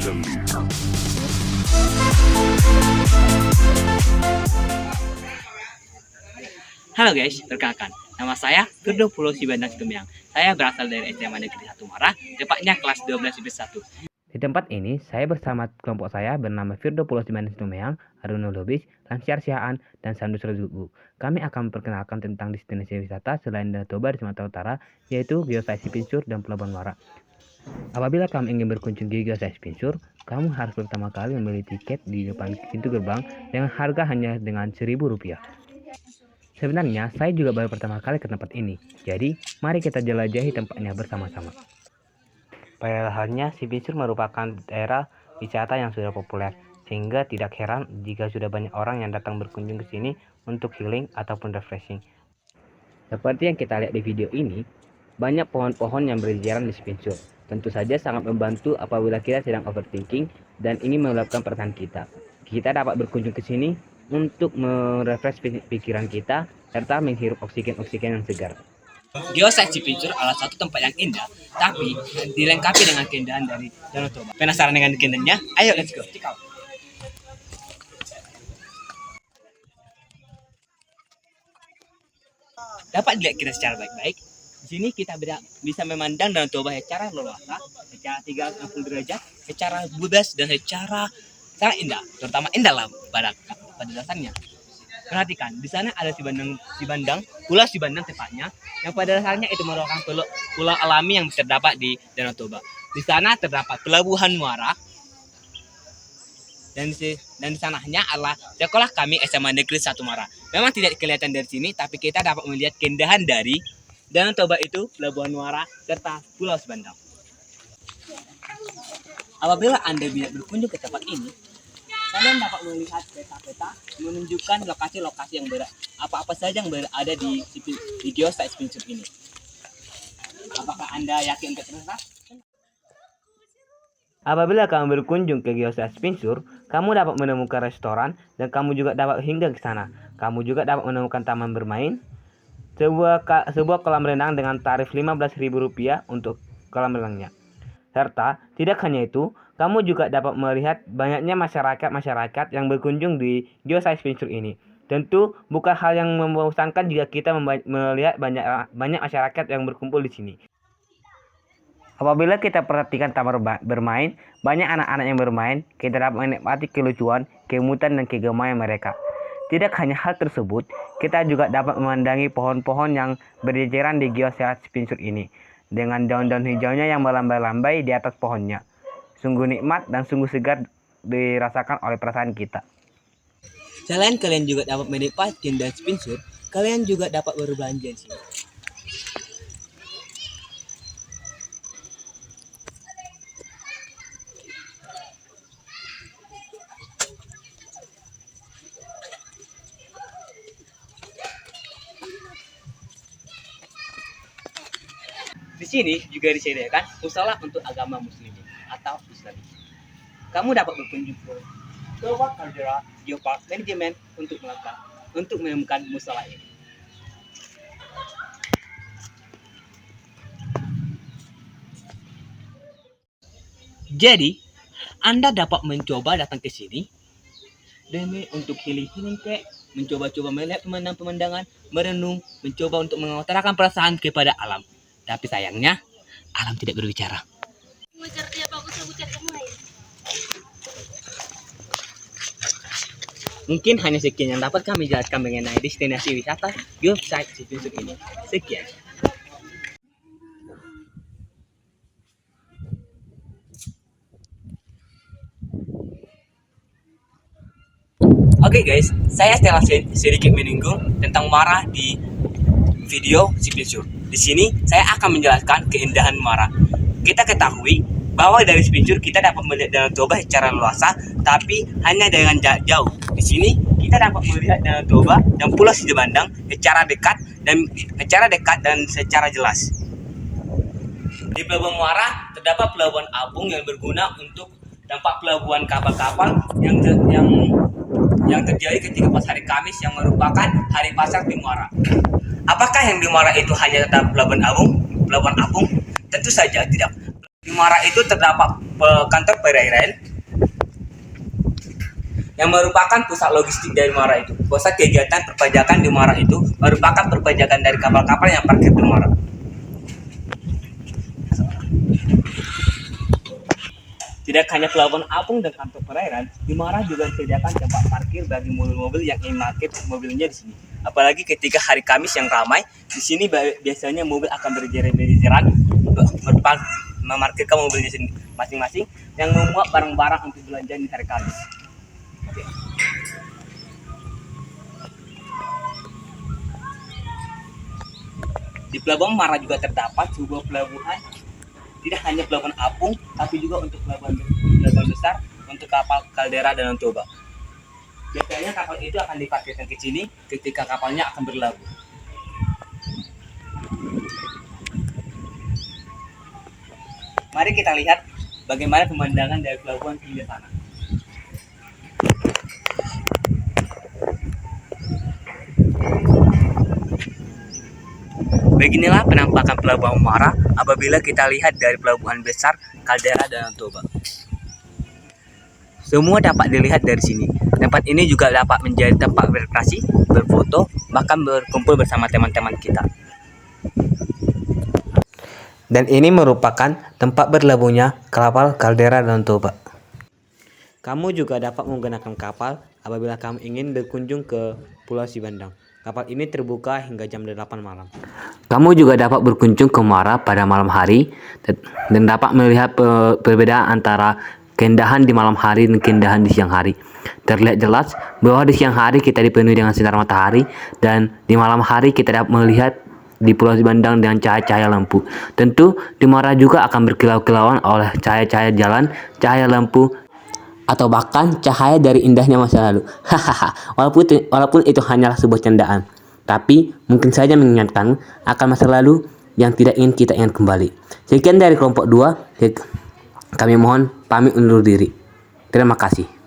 Halo guys, perkenalkan, nama saya Firdo Pulau Sibandang Situmyang. Saya berasal dari SMA Negeri 1 Muara, tepatnya kelas 12 IPS 1. Di tempat ini, saya bersama kelompok saya bernama Firdo Pulau Sibandang Situmyang, Arunul Lubis, Lansiar Sihaan, dan Sandus Rezugu. Kami akan memperkenalkan tentang destinasi wisata selain Danau Toba di Sumatera Utara, yaitu Geosite Pinsur dan Pelabuhan Muara. Apabila kamu ingin berkunjung di Geosite Pinsur, kamu harus pertama kali membeli tiket di depan pintu gerbang dengan harga hanya dengan Rp1.000. Sebenarnya, saya juga baru pertama kali ke tempat ini, jadi mari kita jelajahi tempatnya bersama-sama. Pada dasarnya, si Pinsur merupakan daerah wisata yang sudah populer, sehingga tidak heran jika sudah banyak orang yang datang berkunjung ke sini untuk healing ataupun refreshing. Seperti yang kita lihat di video ini, banyak pohon-pohon yang berjajaran di Pinsur. Tentu saja sangat membantu apabila kita sedang overthinking dan ingin meluapkan perasaan kita. Kita dapat berkunjung ke sini untuk merefresh pikiran kita serta menghirup oksigen-oksigen yang segar. Geosite Pinsur adalah satu tempat yang indah, tapi dilengkapi dengan keindahan dari Danau Toba. Penasaran dengan keindahannya? Ayo let's go, check out. Dapat dilihat kita secara baik-baik. Di sini kita bisa memandang Danau Toba secara leluasa, secara 360 derajat, secara bebas dan secara sangat indah, terutama indah lah pada dasarnya. Perhatikan, di sana ada Pulau Sibandang tepatnya, yang pada dasarnya itu merupakan pulau alami yang terdapat di Danau Toba. Di sana terdapat Pelabuhan Muara, dan di sananya adalah sekolah kami SMA Negeri 1 Muara. Memang tidak kelihatan dari sini, tapi kita dapat melihat keindahan dari Danau Toba itu, Pelabuhan Muara, serta Pulau Sibandang. Apabila Anda bisa berkunjung ke tempat ini, kalian dapat melihat peta-peta menunjukkan lokasi-lokasi yang apa-apa saja yang berada di Geosite Pinsur ini. Apakah Anda yakin untuk terus? Apabila kamu berkunjung ke Geosite Pinsur, kamu dapat menemukan restoran dan kamu juga dapat hingga ke sana. Kamu juga dapat menemukan taman bermain, sebuah kolam renang dengan tarif Rp15.000 untuk kolam renangnya. Serta tidak hanya itu, kamu juga dapat melihat banyaknya masyarakat yang berkunjung di Geosite Pinsur ini. Tentu bukan hal yang membosankan jika kita melihat banyak masyarakat yang berkumpul di sini. Apabila kita perhatikan taman bermain, banyak anak-anak yang bermain, kita dapat menikmati kelucuan, kemutan dan kegemaian mereka. Tidak hanya hal tersebut, kita juga dapat memandangi pohon-pohon yang berjejeran di Geosite Pinsur ini, dengan daun-daun hijaunya yang melambai-lambai di atas pohonnya. Sungguh nikmat dan sungguh segar dirasakan oleh perasaan kita. Selain kalian juga dapat menikmati keindahan Pinsur, kalian juga dapat berbelanja di sini. Di sini juga disediakan musola untuk agama Muslimin atau Islam. Kamu dapat berkunjung ke Toba Caldera Geopark Management untuk menemukan musola ini. Jadi, Anda dapat mencoba datang ke sini demi untuk healing mencoba-coba melihat pemandangan, merenung, mencoba untuk mengutarakan perasaan kepada alam. Tapi sayangnya, alam tidak berbicara. Mungkin hanya sekian yang dapat kami jelaskan mengenai destinasi wisata Geosite Pinsur ini. Sekian. Oke guys, saya setelah sedikit menyinggung tentang Muara di video si Pinsur. Di sini saya akan menjelaskan keindahan Muara. Kita ketahui bahwa dari Pinsur kita dapat melihat Danau Toba secara luasa, tapi hanya dengan jarak jauh. Di sini kita dapat melihat Danau Toba dan Pulau Sibandang secara dekat dan secara jelas. Di Pelabuhan Muara terdapat pelabuhan apung yang berguna untuk tempat pelabuhan kapal-kapal yang terjadi ketika pas hari Kamis yang merupakan hari pasar di Muara. Apakah yang di Muara itu hanya tetap pelabuhan apung? Tentu saja tidak. Di Muara itu terdapat kantor perairan yang merupakan pusat logistik dari Muara itu. Pusat kegiatan perpajakan di Muara itu merupakan perpajakan dari kapal-kapal yang parkir di Muara. Tidak hanya pelabuhan apung dan kantor perairan, di Muara juga disediakan tempat parkir bagi mobil-mobil yang ingin parkir mobilnya di sini. Apalagi ketika hari Kamis yang ramai, di sini biasanya mobil akan berjejer-jejeran memarkirkan mobilnya masing-masing yang memuat barang-barang untuk belanja di hari Kamis. Oke. Di Pelabuhan Muara juga terdapat sebuah pelabuhan, tidak hanya pelabuhan apung, tapi juga untuk pelabuhan besar untuk kapal Caldera dan Toba. Biasanya kapal itu akan diparkirkan ke sini ketika kapalnya akan berlabuh. Mari kita lihat bagaimana pemandangan dari pelabuhan hingga sana. Beginilah penampakan Pelabuhan Muara apabila kita lihat dari pelabuhan besar Caldera dan Toba. Semua dapat dilihat dari sini. Tempat ini juga dapat menjadi tempat berkreasi, berfoto, bahkan berkumpul bersama teman-teman kita. Dan ini merupakan tempat berlabuhnya kapal Caldera dan Toba. Kamu juga dapat menggunakan kapal apabila kamu ingin berkunjung ke Pulau Sibandang. Kapal ini terbuka hingga jam 8 malam. Kamu juga dapat berkunjung ke Muara pada malam hari dan dapat melihat perbedaan antara keindahan di malam hari dan keindahan di siang hari. Terlihat jelas bahwa di siang hari kita dipenuhi dengan sinar matahari dan di malam hari kita dapat melihat di Pulau Sibandang dengan cahaya-cahaya lampu. Tentu di Muara juga akan berkilau-kilauan oleh cahaya-cahaya jalan, cahaya lampu, atau bahkan cahaya dari indahnya masa lalu. Hahaha. walaupun itu hanyalah sebuah candaan, tapi mungkin saja mengingatkan akan masa lalu yang tidak ingin kita ingat kembali. Sekian dari kelompok 2. Kami mohon pamit undur diri. Terima kasih.